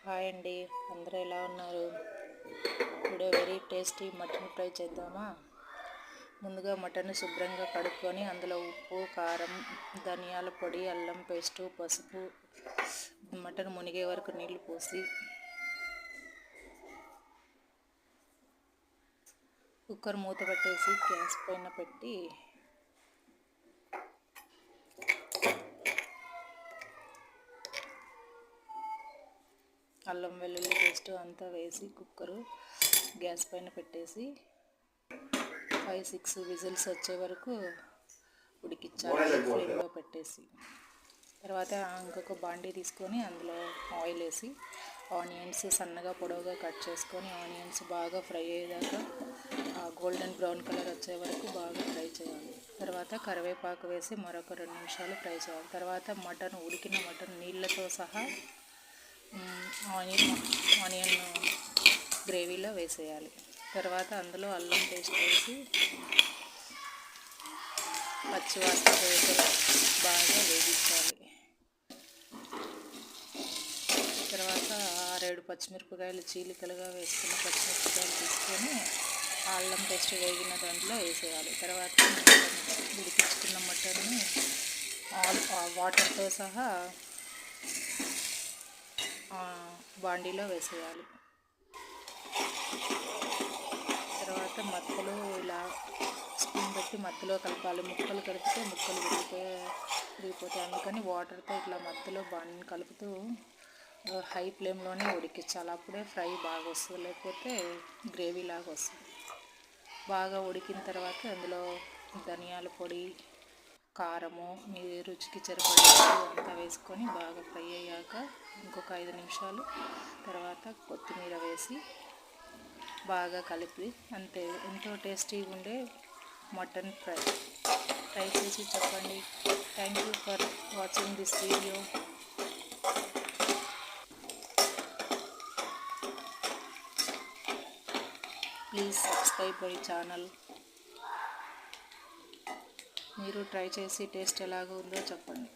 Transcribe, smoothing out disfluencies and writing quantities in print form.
Hi అండి, అందరూ ఎలా ఉన్నారు? ఇప్పుడు వెరీ టేస్టీ మటన్ ఫ్రై చేద్దామా? ముందుగా మటన్ శుభ్రంగా కడుక్కొని అందులో ఉప్పు, కారం, ధనియాల పొడి, అల్లం పేస్టు, పసుపు, మటన్ మునిగే వరకు నీళ్లు పోసి కుక్కర్ మూత పెట్టేసి గ్యాస్ పైన పెట్టి అల్లం వెల్లుల్లి పేస్ట్ అంతా వేసి కుక్కరు గ్యాస్ పైన పెట్టేసి 5-6 విజిల్స్ వచ్చే వరకు ఉడికించాలి ఫ్లేమ్లో పెట్టేసి. తర్వాత ఇంకొక బాండీ తీసుకొని అందులో ఆయిల్ వేసి ఆనియన్స్ సన్నగా పొడవుగా కట్ చేసుకొని ఆనియన్స్ బాగా ఫ్రై అయ్యేదాకా గోల్డెన్ బ్రౌన్ కలర్ వచ్చే వరకు బాగా ఫ్రై చేయాలి. తర్వాత కరివేపాకు వేసి మరొక 2 నిమిషాలు ఫ్రై చేయాలి. తర్వాత ఉడికిన మటన్ నీళ్ళతో సహా ఆనియన్ గ్రేవీలో వేసేయాలి. తర్వాత అందులో అల్లం పేస్ట్ వేసి పచ్చివాసన వేసి బాగా వేగించాలి. తర్వాత 6-7 పచ్చిమిరపకాయలు చీలికలుగా వేసుకున్న పచ్చిమిరపకాయలు తీసుకొని అల్లం పేస్ట్ వేగిన దాంట్లో వేసేయాలి. తర్వాత ఉడికించుకున్న మటన్ని వాటర్తో సహా బాండీలో వేసేయాలి. తర్వాత మధ్యలో ఇలా స్పూన్ పెట్టి మధ్యలో కలపాలి. ముక్కలు కలిపితే ముక్కలు విరిగిపోతాయి. అందుకని వాటర్తో ఇట్లా మధ్యలో బాండీని కలుపుతూ హై ఫ్లేమ్లోనే ఉడికించాలి. అప్పుడే ఫ్రై బాగా వస్తుంది, లేకపోతే గ్రేవీ లాగా వస్తుంది. బాగా ఉడికిన తర్వాత అందులో ధనియాల పొడి, కారము, మీ రుచికి సరిపడే అంతా వేసుకొని బాగా ఫ్రై అయ్యాక ఇంకొక 5 నిమిషాలు తర్వాత కొత్తిమీర వేసి బాగా కలిపి అంతే. ఎంతో టేస్టీగా ఉండే మటన్ ఫ్రై. ట్రై చేసి చెప్పండి. Thank you for watching this video. Please subscribe my channel. మీరు ట్రై చేసి టేస్ట్ ఎలాగ ఉందో చెప్పండి.